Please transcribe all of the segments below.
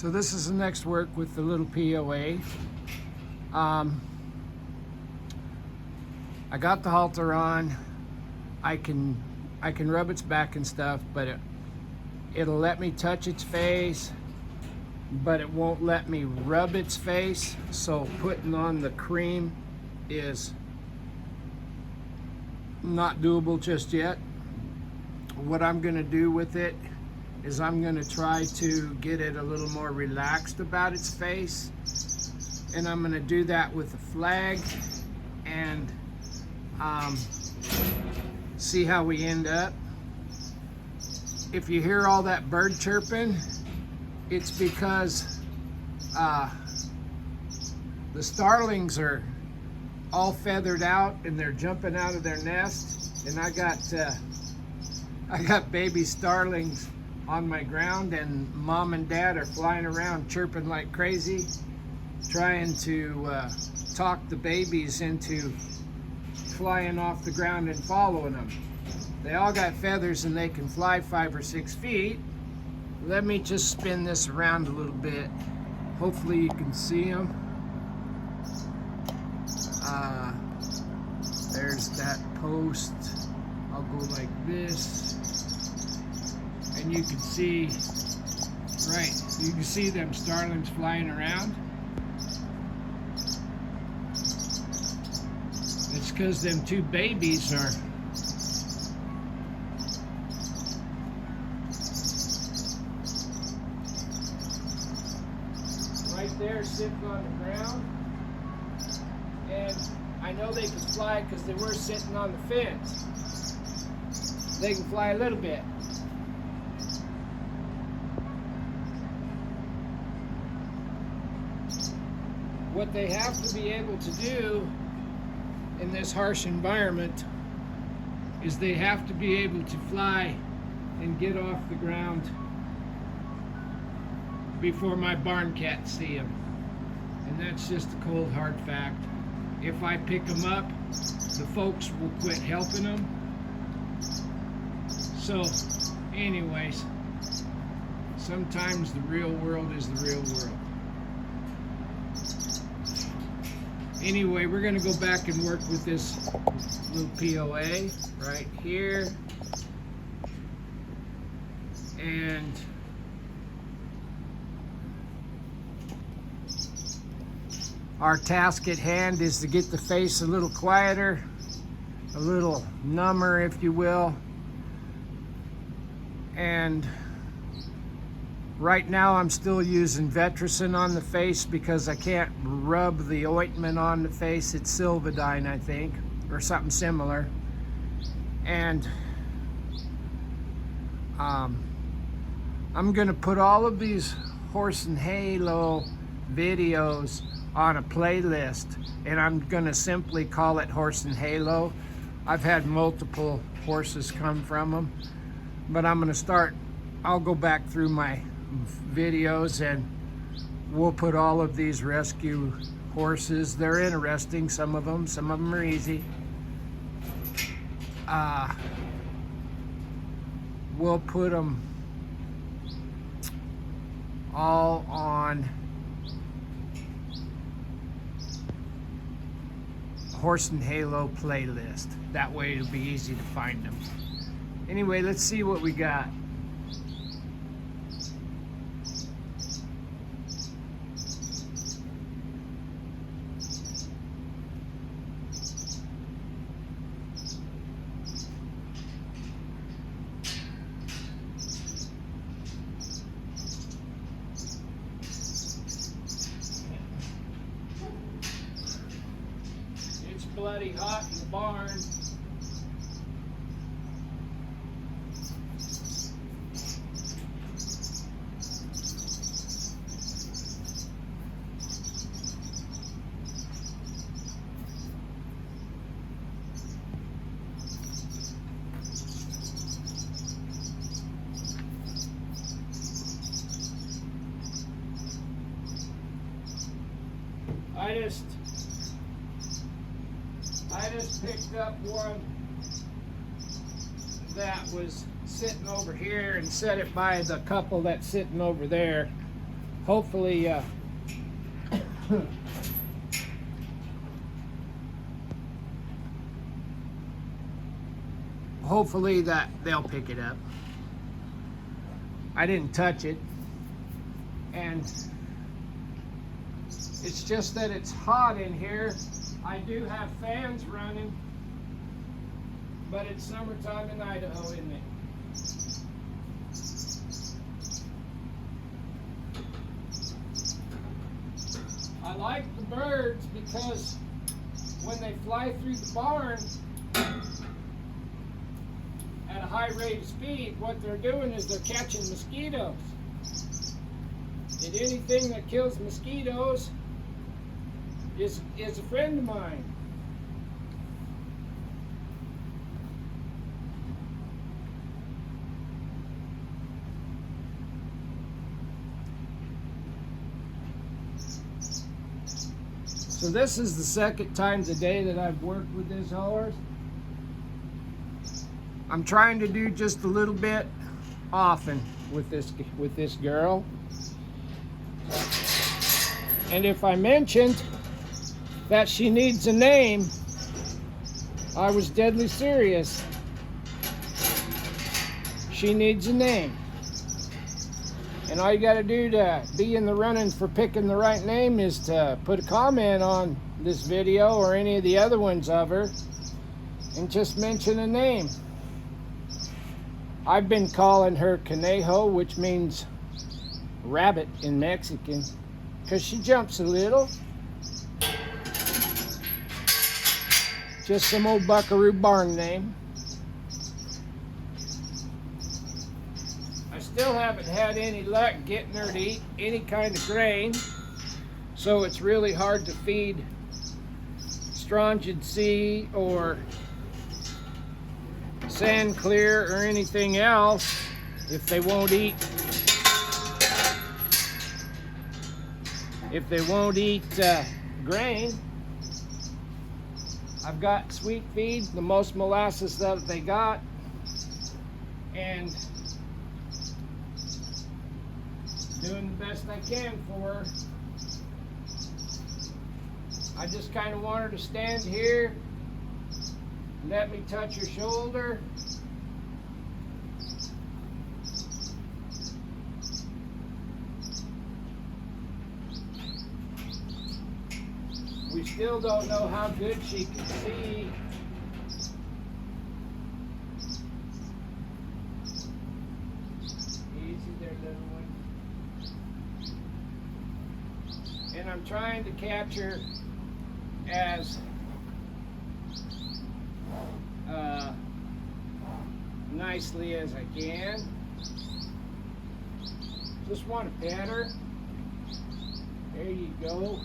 So this is the next work with the little POA. I got the halter on. I can rub its back and stuff, but it'll let me touch its face, but it won't let me rub its face. So putting on the cream is not doable just yet. What I'm gonna do with it is I'm gonna try to get it a little more relaxed about its face, and I'm gonna do that with a flag and see how we end up. If you hear all that bird chirping, it's because the starlings are all feathered out and they're jumping out of their nest, and I got baby starlings on my ground, and mom and dad are flying around chirping like crazy, trying to talk the babies into flying off the ground and following them. They all got feathers and they can fly 5 or 6 feet. Let me just spin this around a little bit. Hopefully you can see them. There's that post. I'll go like this. And you can see, right, you can see them starlings flying around. It's because them two babies are right there sitting on the ground. And I know they can fly because they were sitting on the fence. They can fly a little bit. What they have to be able to do in this harsh environment is they have to be able to fly and get off the ground before my barn cats see them. And that's just a cold hard fact. If I pick them up, the folks will quit helping them. So anyways, sometimes the real world is the real world. Anyway, we're going to go back and work with this little POA right here. And our task at hand is to get the face a little quieter, a little number, if you will. And right now I'm still using Vetricin on the face because I can't rub the ointment on the face. It's Silvadine, I think, or something similar. And I'm gonna put all of these horse and halo videos on a playlist, and I'm gonna simply call it Horse and Halo. I've had multiple horses come from them, but I'm gonna start, I'll go back through my videos and we'll put all of these rescue horses. They're interesting, some of them are easy. We'll put them all on Horse and Halo playlist. That way it'll be easy to find them. Anyway, let's see what we got. Bloody hot in the barn. I just picked up one that was sitting over here and set it by the couple that's sitting over there. hopefully hopefully that they'll pick it up. I didn't touch it, and it's just that it's hot in here. I do have fans running, but it's summertime in Idaho, isn't it? I like the birds because when they fly through the barn at a high rate of speed, what they're doing is they're catching mosquitoes. And anything that kills mosquitoes is a friend of mine. So this is the second time today that I've worked with this horse. I'm trying to do just a little bit often with this girl. And if I mentioned that she needs a name, I was deadly serious. She needs a name. And all you got to do to be in the running for picking the right name is to put a comment on this video or any of the other ones of her and just mention a name. I've been calling her Conejo, which means rabbit in Mexican, because she jumps a little. Just some old buckaroo barn name. I still haven't had any luck getting her to eat any kind of grain, so it's really hard to feed strongyl or sand clear or anything else if they won't eat grain. I've got sweet feed, the most molasses that they got, and doing the best I can for her. I just kind of want her to stand here, let me touch her shoulder. We still don't know how good she can see. Easy there, little one. And I'm trying to catch her as nicely as I can. Just want to pet her. There you go.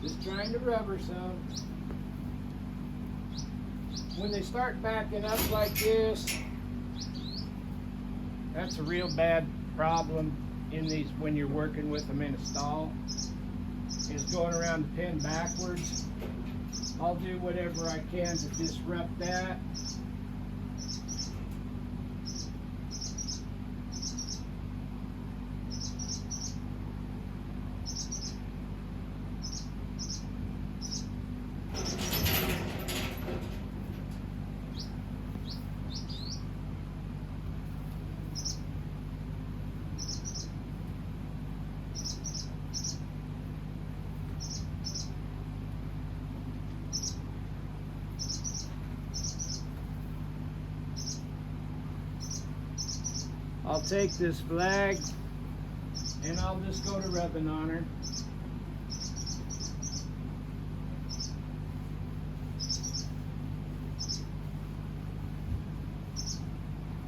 Just trying to rub her some. When they start backing up like this, that's a real bad problem in these when you're working with them in a stall, is going around the pen backwards. I'll do whatever I can to disrupt that. I'll take this flag and I'll just go to rubbing on her.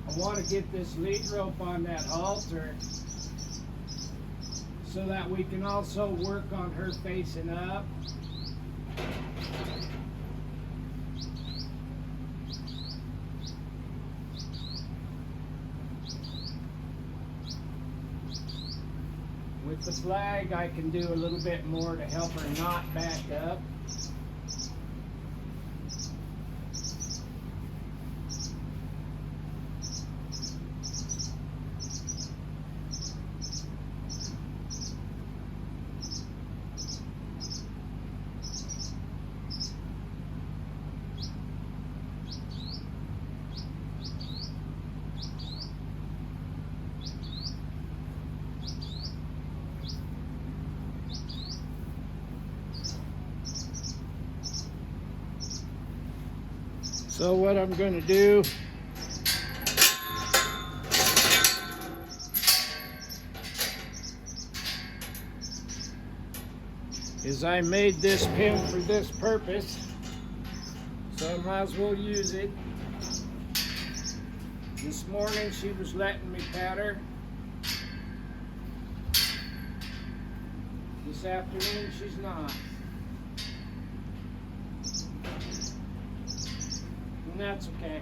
I want to get this lead rope on that halter so that we can also work on her facing up. With the flag, I can do a little bit more to help her not back up. So what I'm going to do is I made this pin for this purpose, so I might as well use it. This morning she was letting me pat her. This afternoon she's not. And that's okay.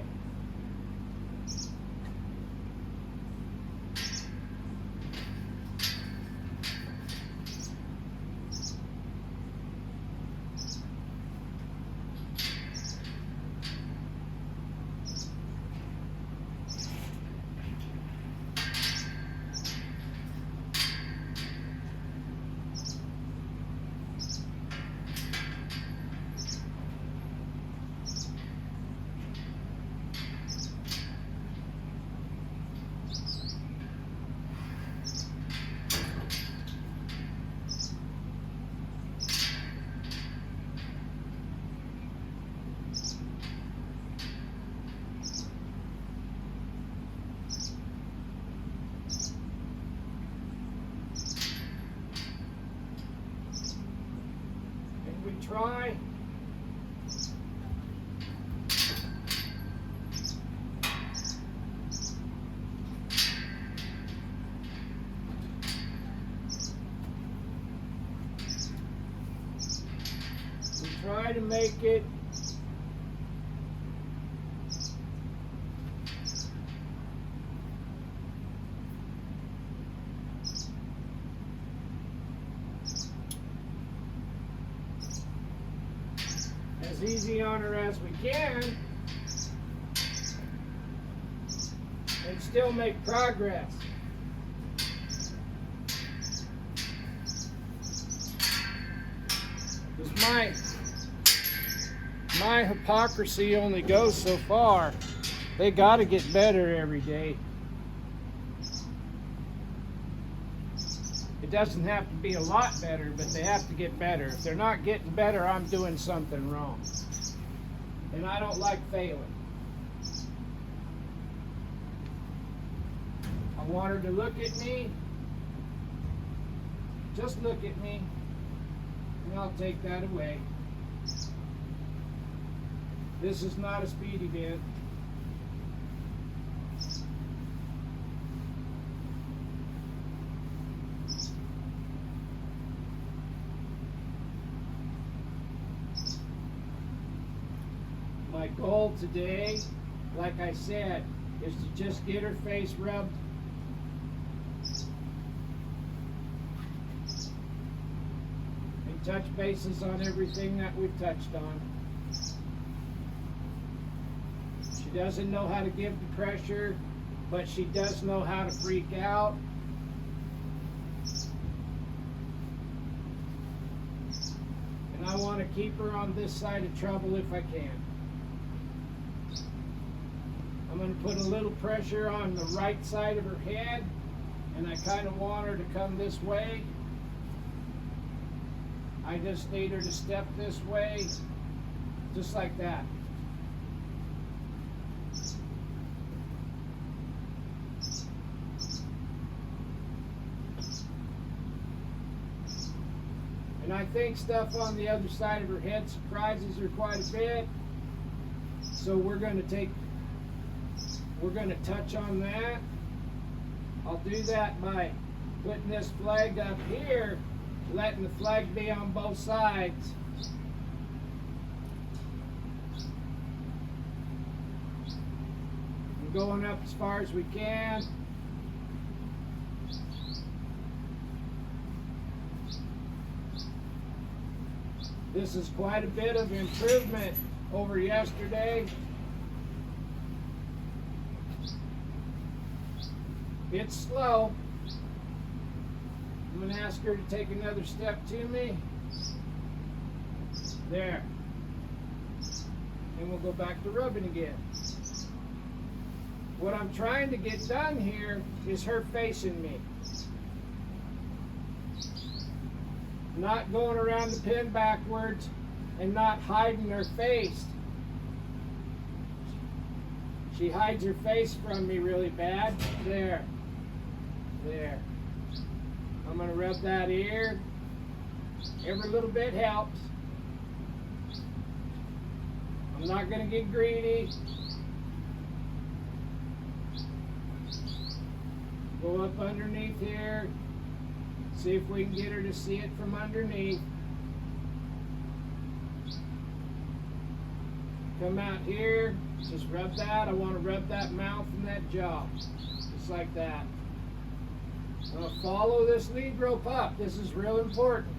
Try. We try to make it as easy on her as we can and still make progress. Because my hypocrisy only goes so far. They got to get better every day. It doesn't have to be a lot better, but they have to get better. If they're not getting better, I'm doing something wrong. And I don't like failing. I want her to look at me. Just look at me. And I'll take that away. This is not a speed event. My goal today, like I said, is to just get her face rubbed and touch bases on everything that we've touched on. She doesn't know how to give the pressure, but she does know how to freak out. And I want to keep her on this side of trouble if I can. I'm going to put a little pressure on the right side of her head, and I kind of want her to come this way. I just need her to step this way, just like that. And I think stuff on the other side of her head surprises her quite a bit. So we're going to touch on that. I'll do that by putting this flag up here, letting the flag be on both sides. We're going up as far as we can. This is quite a bit of improvement over yesterday. It's slow. I'm going to ask her to take another step to me. There. And we'll go back to rubbing again. What I'm trying to get done here is her facing me. Not going around the pin backwards and not hiding her face. She hides her face from me really bad. There. There. I'm going to rub that ear. Every little bit helps. I'm not going to get greedy. Go up underneath here. See if we can get her to see it from underneath. Come out here. Just rub that. I want to rub that mouth and that jaw. Just like that. I'm going to follow this lead rope up. This is real important.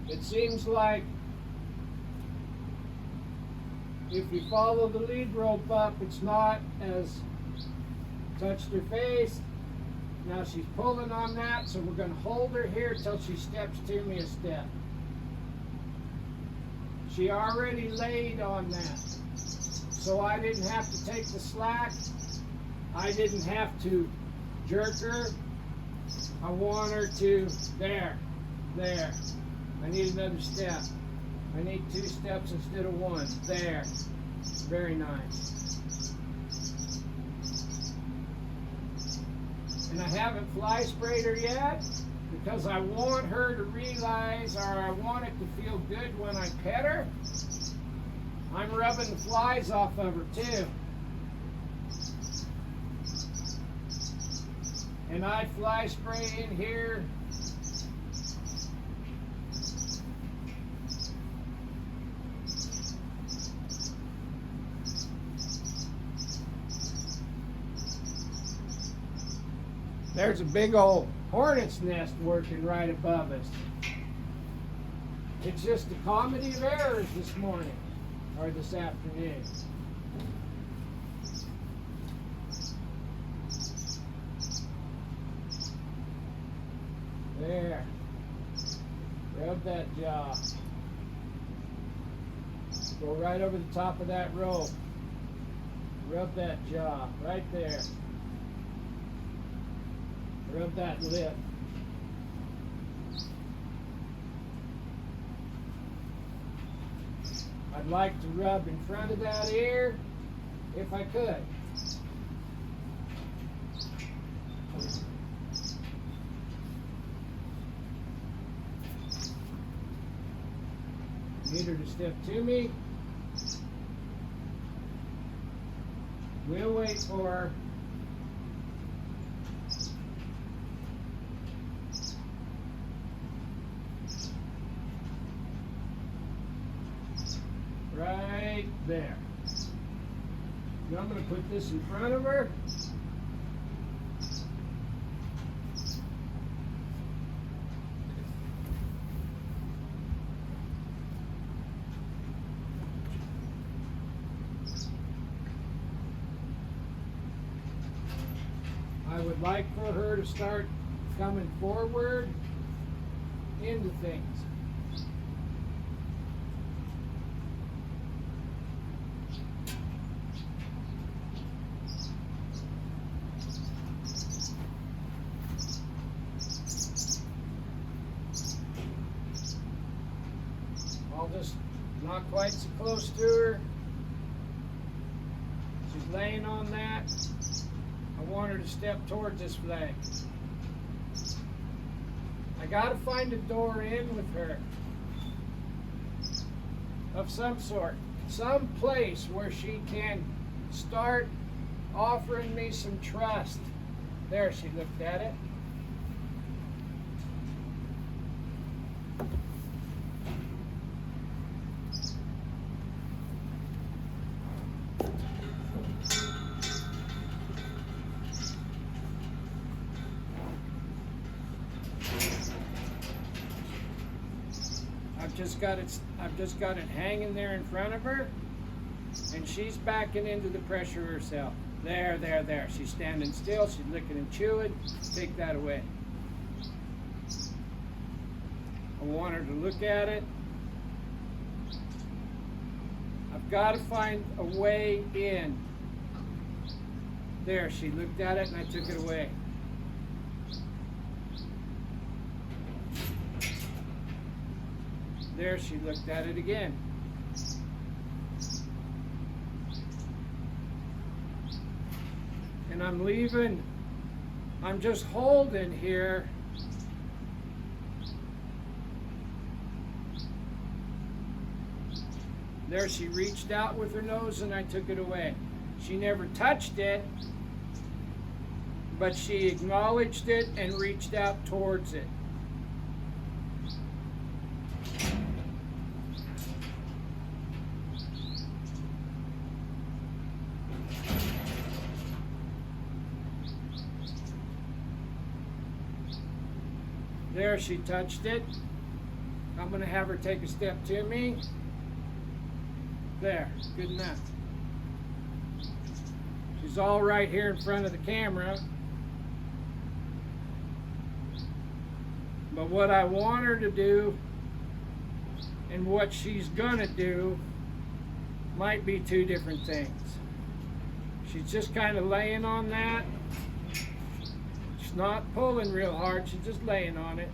It seems like if you follow the lead rope up, it's not as touched her face. Now she's pulling on that, so we're going to hold her here till she steps to me a step. She already laid on that, so I didn't have to take the slack. I didn't have to jerk her. I want her to, there. I need another step. I need 2 steps instead of 1. There. Very nice. And I haven't fly sprayed her yet because I want her to realize, or I want it to feel good when I pet her. I'm rubbing the flies off of her too. And I fly spray in here. There's a big old hornet's nest working right above us. It's just a comedy of errors this morning, or this afternoon. There. Rub that jaw. Go right over the top of that rope. Rub that jaw right there. Rub that lip. I'd like to rub in front of that ear if I could. Need her to step to me. We'll wait for her. Right there. Now I'm going to put this in front of her. I would like for her to start coming forward into things. I'll just not quite so close to her. She's laying on that. I want her to step towards this flag. I gotta find a door in with her of some sort, some place where she can start offering me some trust. There, she looked at it. I've just got it hanging there in front of her, and she's backing into the pressure herself. There. She's standing still. She's licking and chewing. Take that away. I want her to look at it. I've got to find a way in. There, she looked at it, and I took it away. There, she looked at it again. And I'm just holding here. There, she reached out with her nose and I took it away. She never touched it, but she acknowledged it and reached out towards it. There, she touched it. I'm going to have her take a step to me. There, good enough. She's all right here in front of the camera. But what I want her to do and what she's gonna do might be two different things. She's just kind of laying on that. She's not pulling real hard, she's just laying on it.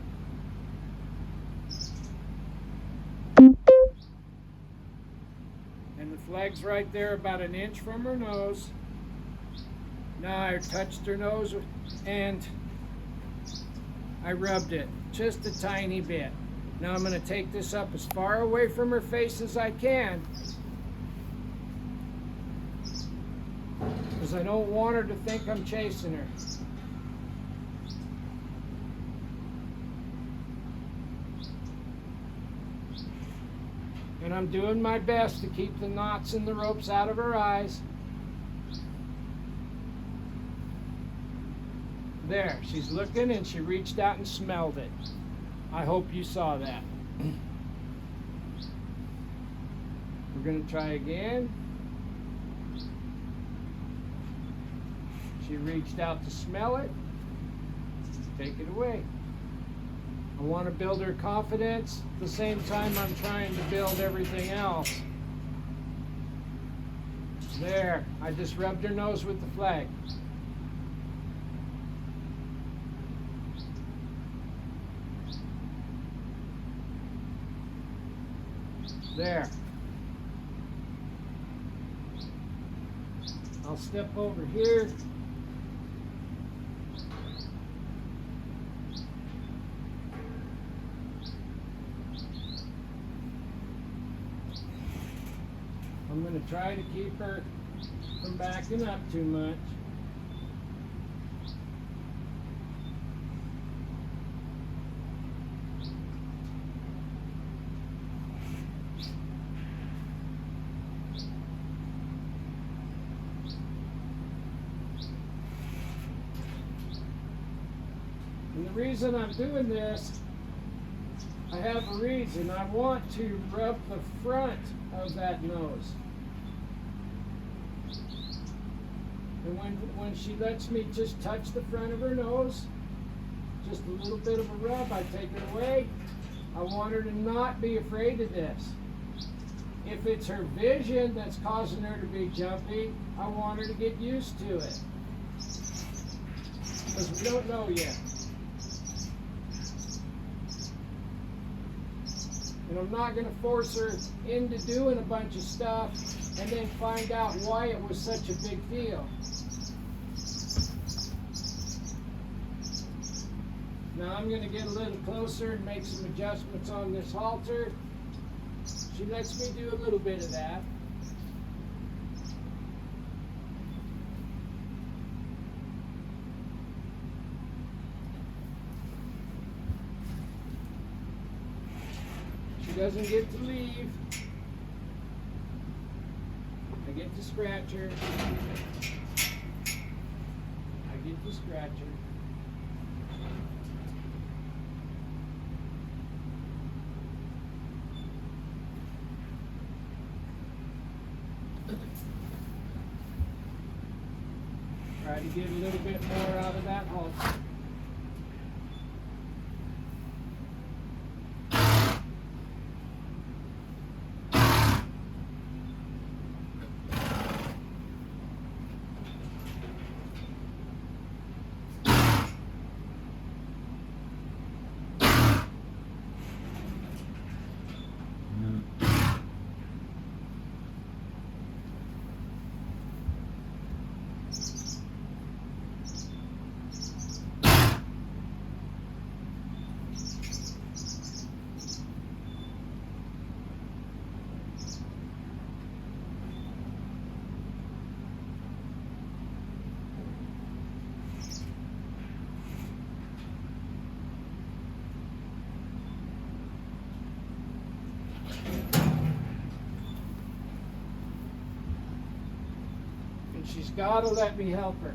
And the flag's right there about an inch from her nose. Now I touched her nose and I rubbed it just a tiny bit. Now I'm going to take this up as far away from her face as I can, because I don't want her to think I'm chasing her. And I'm doing my best to keep the knots and the ropes out of her eyes. There, she's looking and she reached out and smelled it. I hope you saw that. We're going to try again. She reached out to smell it. Take it away. I want to build her confidence at the same time I'm trying to build everything else. There, I just rubbed her nose with the flag. There. I'll step over here. I'm going to try to keep her from backing up too much. And the reason I'm doing this, I have a reason. I want to rub the front of that nose. And when she lets me just touch the front of her nose, just a little bit of a rub, I take it away. I want her to not be afraid of this. If it's her vision that's causing her to be jumpy, I want her to get used to it. Because we don't know yet. And I'm not going to force her into doing a bunch of stuff and then find out why it was such a big deal. Now I'm going to get a little closer and make some adjustments on this halter. She lets me do a little bit of that. She doesn't get to leave. I get to scratch her. I get to scratch her. Try to get a little bit more out of that halter. And she's got to let me help her.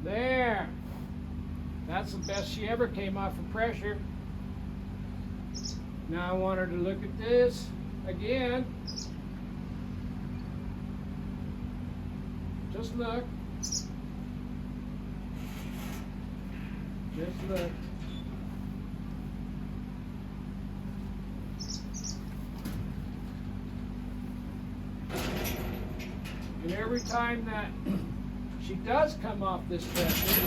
There. That's the best she ever came off of pressure. Now I want her to look at this again. Just look. Just look. And every time that she does come off this pressure,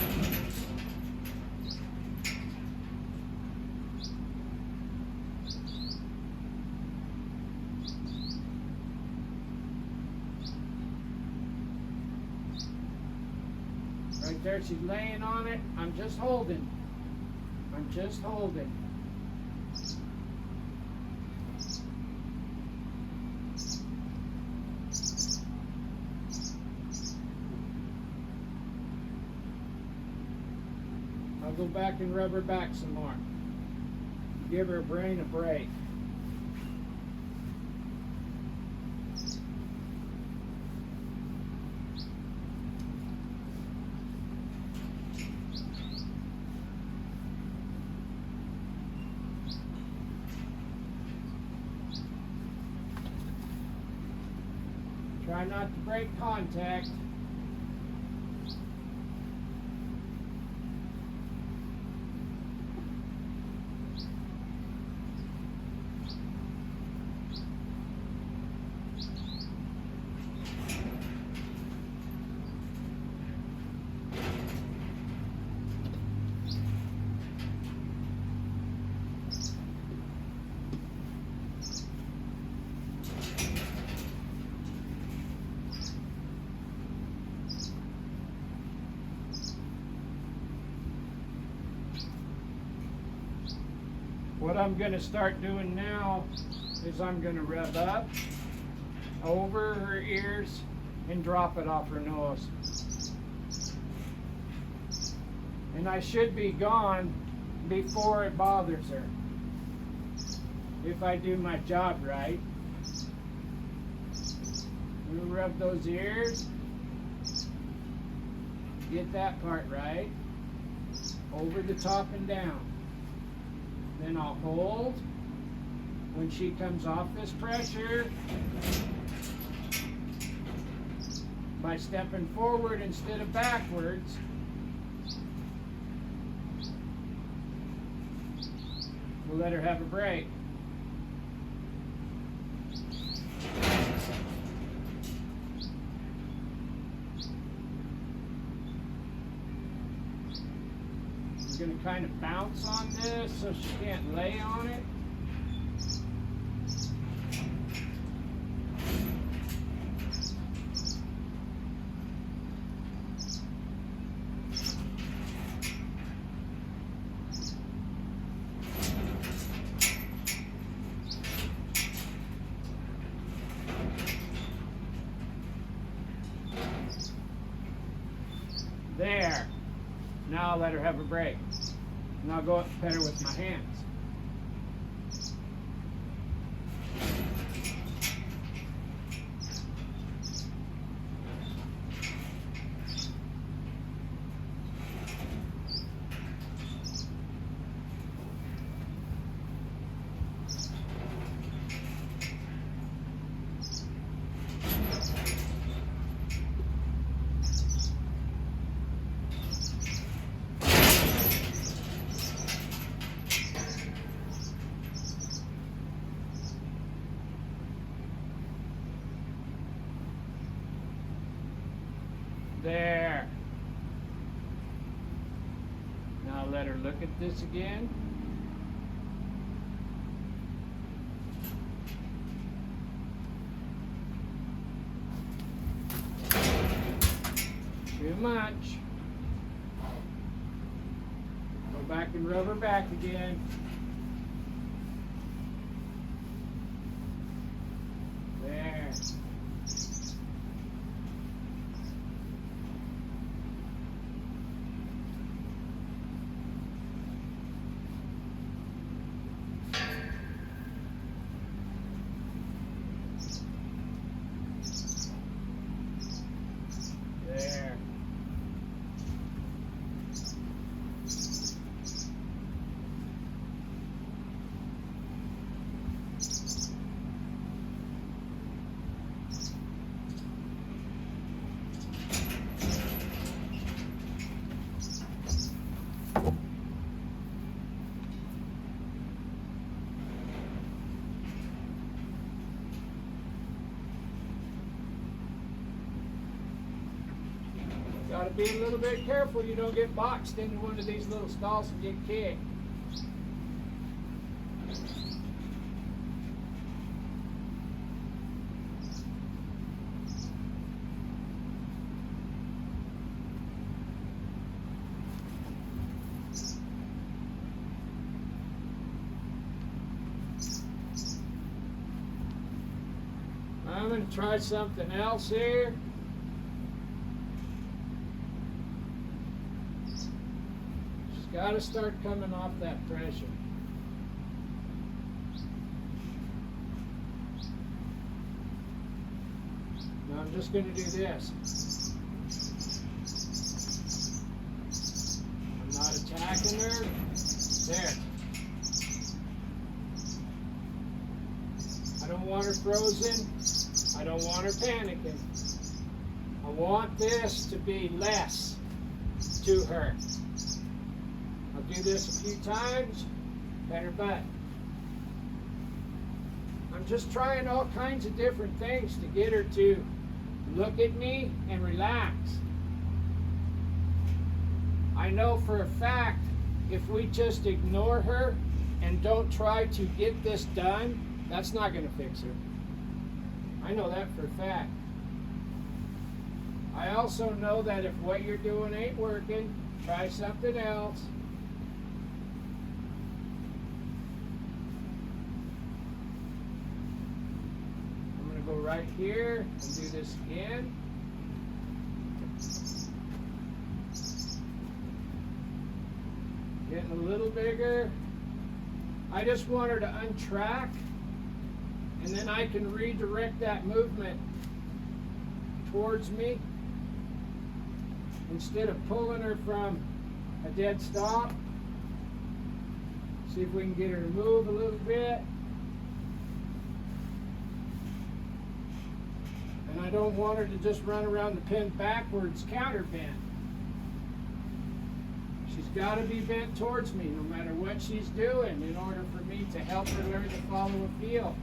right there, she's laying on it. I'm just holding. I'm just holding. I'll go back and rub her back some more. Give her brain a break. Try not to break contact. What I'm going to start doing now is I'm going to rub up over her ears and drop it off her nose. And I should be gone before it bothers her, if I do my job right. We'll rub those ears, get that part right, over the top and down. Then I'll hold. When she comes off this pressure, by stepping forward instead of backwards, we'll let her have a break. We're going to kind of bounce on this so she can't lay on it. There. Now I'll let her have a break. And I'll go up and pet her with my hands. There. Now let her look at this again. Too much. Go back and rub her back again. There. There. Got to be a little bit careful you don't get boxed into one of these little stalls and get kicked. I'm going to try something else here. Got to start coming off that pressure. Now I'm just going to do this. I'm not attacking her. There. I don't want her frozen. I don't want her panicking. I want this to be less to her. I'll do this a few times, pat her butt. I'm just trying all kinds of different things to get her to look at me and relax. I know for a fact if we just ignore her and don't try to get this done, that's not going to fix her. I know that for a fact. I also know that if what you're doing ain't working, try something else. I'm going to go right here and do this again. Getting a little bigger. I just want her to untrack, and then I can redirect that movement towards me instead of pulling her from a dead stop. See if we can get her to move a little bit. And I don't want her to just run around the pin backwards, counter bent. She's got to be bent towards me no matter what she's doing in order for me to help her learn to follow a feel.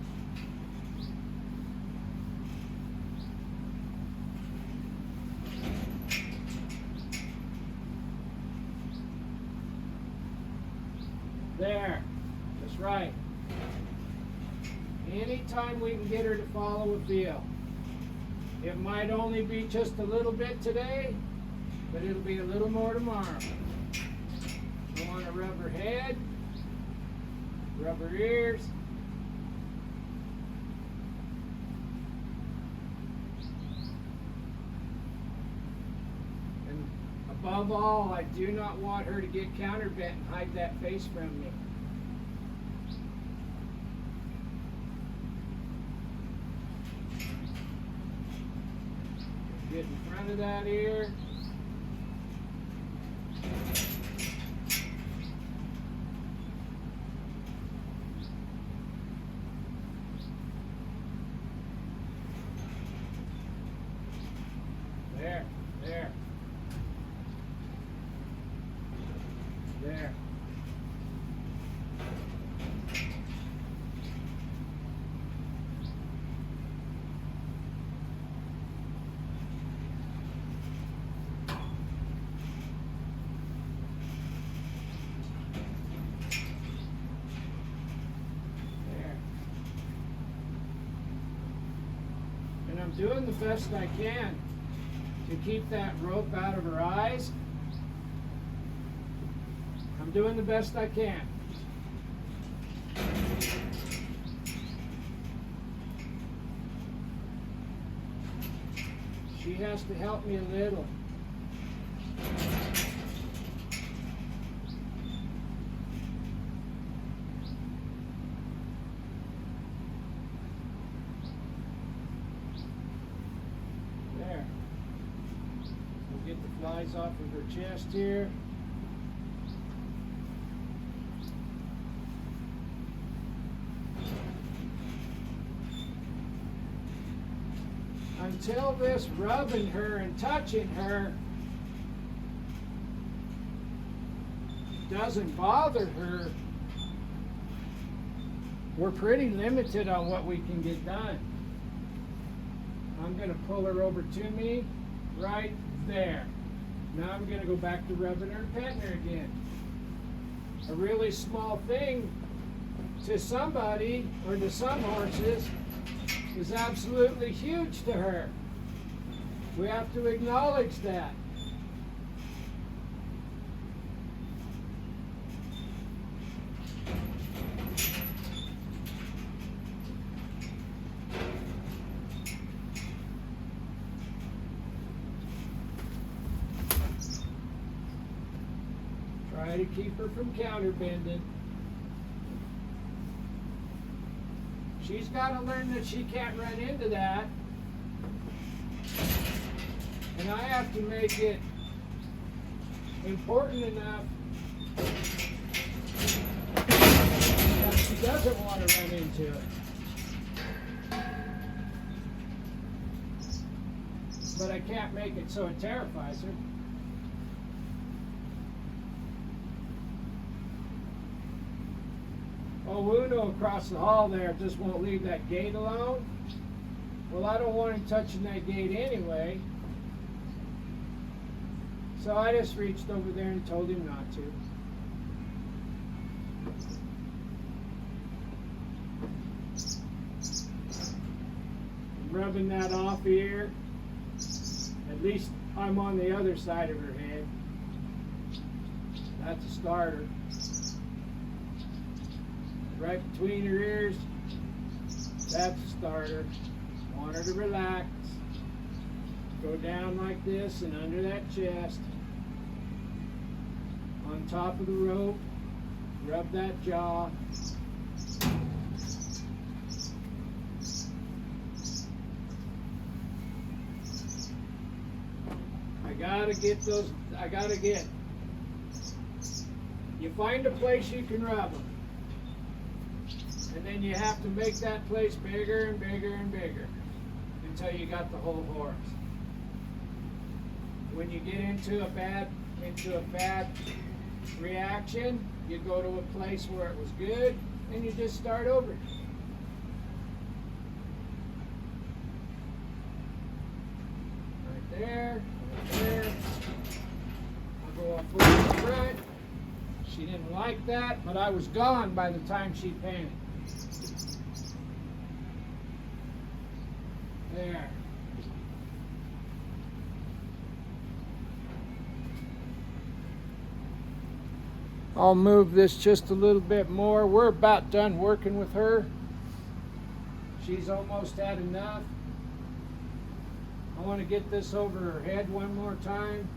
There, that's right. Anytime we can get her to follow a feel. It might only be just a little bit today, but it'll be a little more tomorrow. I want to rub her head, rub her ears. And above all, I do not want her to get counterbent and hide that face from me. Get in front of that ear. There, there. There. I'm doing the best I can to keep that rope out of her eyes. I'm doing the best I can. She has to help me a little. There. We'll get the flies off of her chest here. Until this rubbing her and touching her doesn't bother her, we're pretty limited on what we can get done. I'm going to pull her over to me right there. Now I'm going to go back to rubbing her and petting her again. A really small thing to somebody or to some horses is absolutely huge to her. We have to acknowledge that. Try to keep her from counterbending. She's got to learn that she can't run into that. And I have to make it important enough that she doesn't want to run into it. But I can't make it so it terrifies her. Oh, Uno across the hall there just won't leave that gate alone. Well, I don't want him touching that gate anyway. So I just reached over there and told him not to. I'm rubbing that off here. At least I'm on the other side of her head. That's a starter. Right between her ears, that's a starter. Want her to relax. Go down like this and under that chest. On top of the rope, rub that jaw. I gotta get. You find a place you can rub them. And then you have to make that place bigger and bigger and bigger until you got the whole horse. When you get into a bad reaction, you go to a place where it was good and you just start over. Right there, right there. I'll go off over the front. She didn't like that, but I was gone by the time she panicked. There. I'll move this just a little bit more. We're about done working with her. She's almost had enough. I want to get this over her head one more time,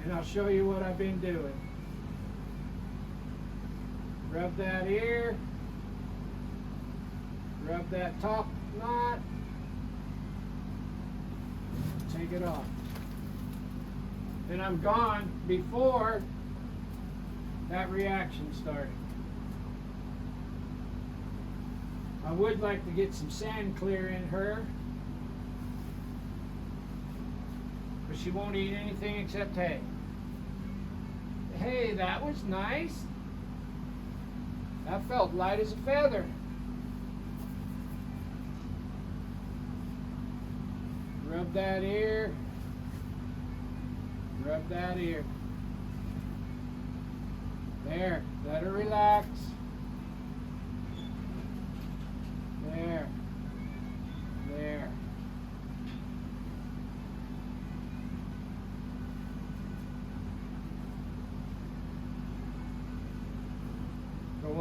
and I'll show you what I've been doing. Rub that ear. Rub that top knot. Take it off. And I'm gone before that reaction started. I would like to get some sand clear in her, but she won't eat anything except hay. Hey, that was nice. That felt light as a feather. Rub that ear. Rub that ear. There. Let her relax. There. There.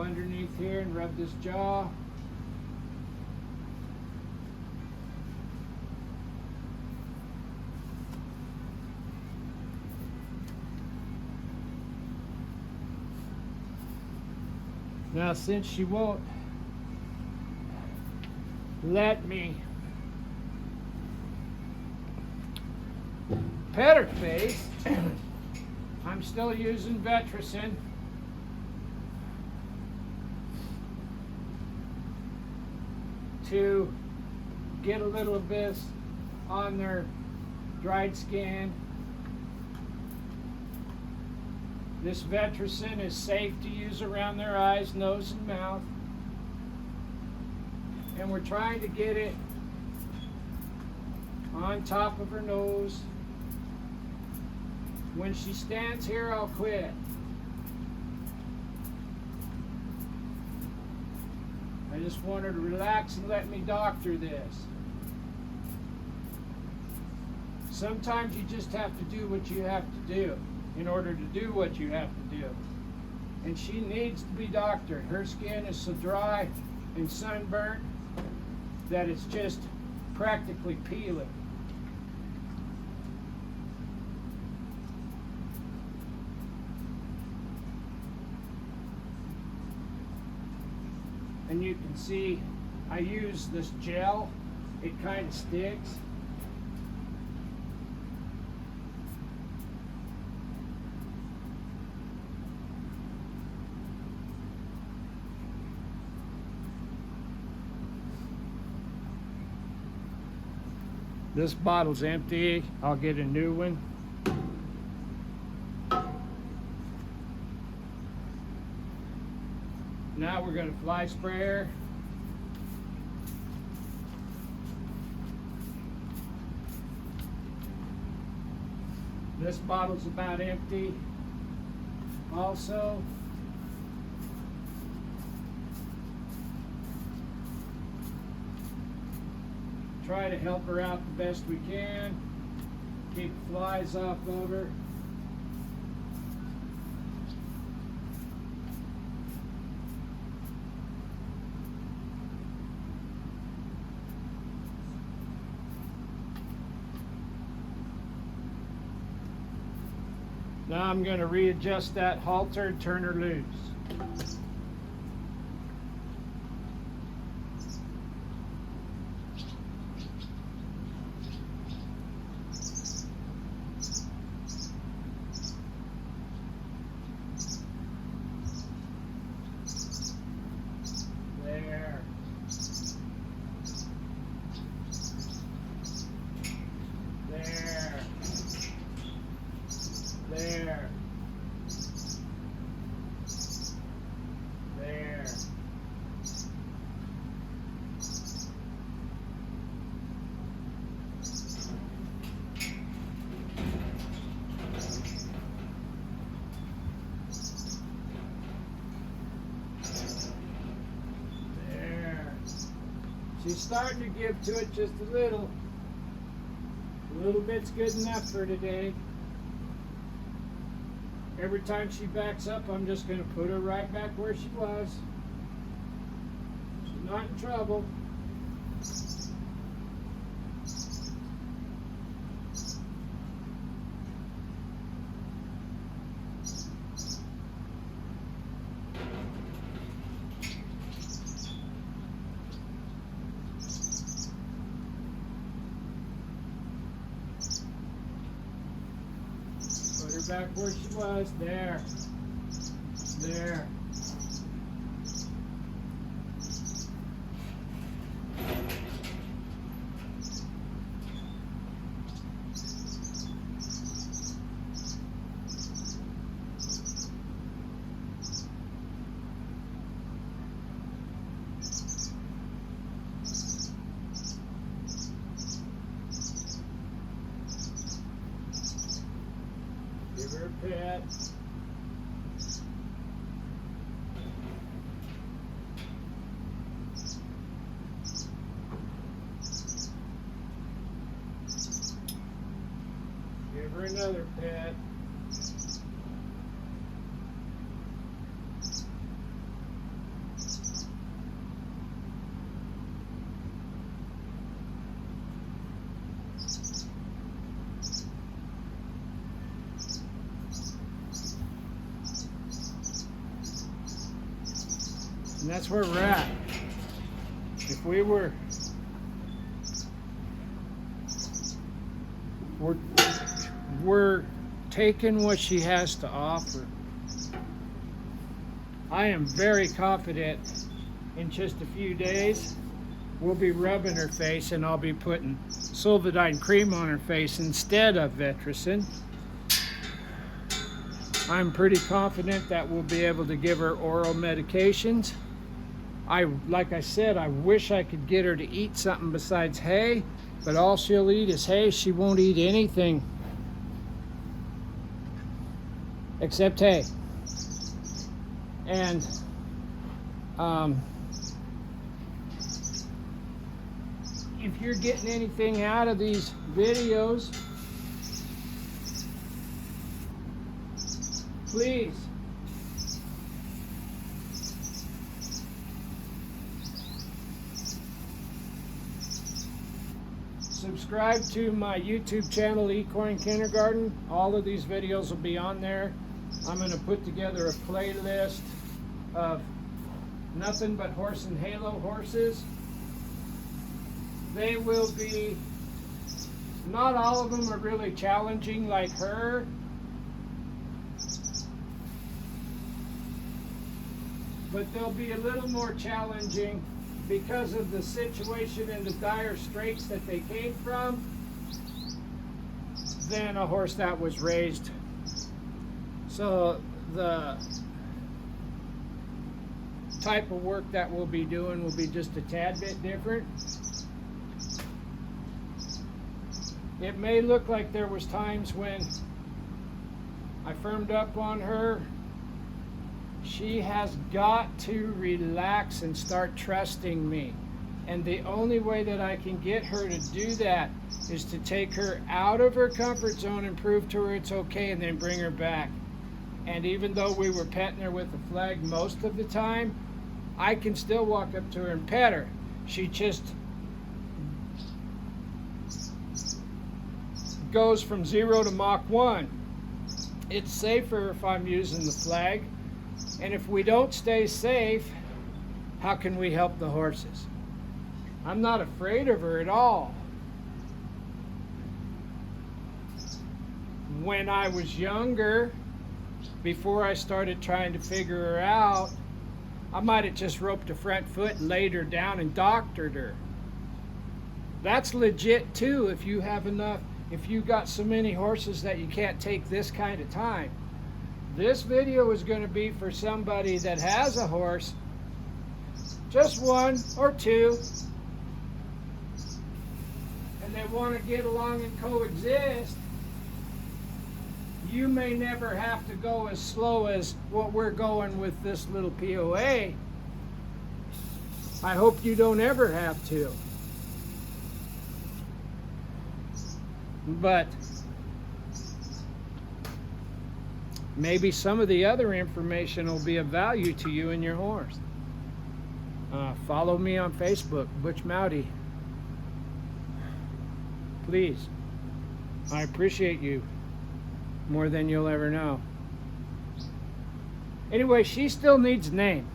underneath here and rub this jaw. Now, since she won't let me pet her face, I'm still using Vetricin. To get a little bit on their dried skin. This Vetricin is safe to use around their eyes, nose, and mouth. And we're trying to get it on top of her nose. When she stands here, I'll quit. I just want her to relax and let me doctor this. Sometimes you just have to do what you have to do in order to do what you have to do. And she needs to be doctored. Her skin is so dry and sunburnt that it's just practically peeling. And you can see I use this gel. It kind of sticks. This bottle's empty. I'll get a new one. Now we're going to fly sprayer. This bottle's about empty. Also, try to help her out the best we can. Keep flies off of her. Now I'm going to readjust that halter and turn her loose. There. There. There. There. There. She's starting to give to it just a little. A little bit's good enough for today. Every time she backs up, I'm just going to put her right back where she was. She's not in trouble. Put her back where she was. There. There. Give her a pet. Give her another pet. And that's where we're at. If we're taking what she has to offer. I am very confident in just a few days we'll be rubbing her face and I'll be putting Silvadine cream on her face instead of Vetricin. I'm pretty confident that we'll be able to give her oral medications. Like I said, I wish I could get her to eat something besides hay, but all she'll eat is hay. She won't eat anything except hay. And if you're getting anything out of these videos, please subscribe to my YouTube channel, Equine Kindergarten. All of these videos will be on there. I'm going to put together a playlist of nothing but horse and halo horses. They will be, not all of them are really challenging like her, but they'll be a little more challenging because of the situation and the dire straits that they came from than a horse that was raised. So the type of work that we'll be doing will be just a tad bit different. It may look like there was times when I firmed up on her. She has got to relax and start trusting me. And the only way that I can get her to do that is to take her out of her comfort zone and prove to her it's okay and then bring her back. And even though we were petting her with a flag most of the time, I can still walk up to her and pet her. She just goes from 0 to Mach 1. It's safer if I'm using the flag. And if we don't stay safe, how can we help the horses? I'm not afraid of her at all. When I was younger, before I started trying to figure her out, I might have just roped a front foot and laid her down and doctored her. That's legit too if you have enough, if you got so many horses that you can't take this kind of time. This video is going to be for somebody that has a horse, just one or two, and they want to get along and coexist. You may never have to go as slow as what we're going with this little POA. I hope you don't ever have to. But maybe some of the other information will be of value to you and your horse. Follow me on Facebook, Butch Mowdy. Please. I appreciate you more than you'll ever know. Anyway, she still needs a name.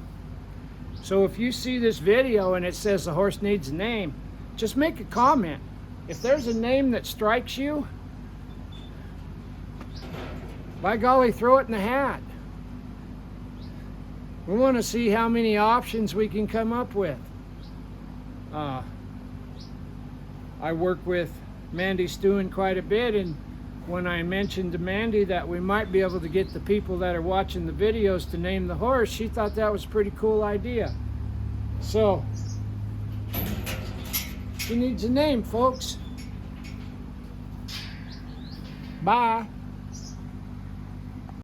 So if you see this video and it says the horse needs a name, just make a comment. If there's a name that strikes you, by golly, throw it in the hat. We want to see how many options we can come up with. I work with Mandy Stewin quite a bit, and when I mentioned to Mandy that we might be able to get the people that are watching the videos to name the horse, she thought that was a pretty cool idea. So, she needs a name, folks. Bye.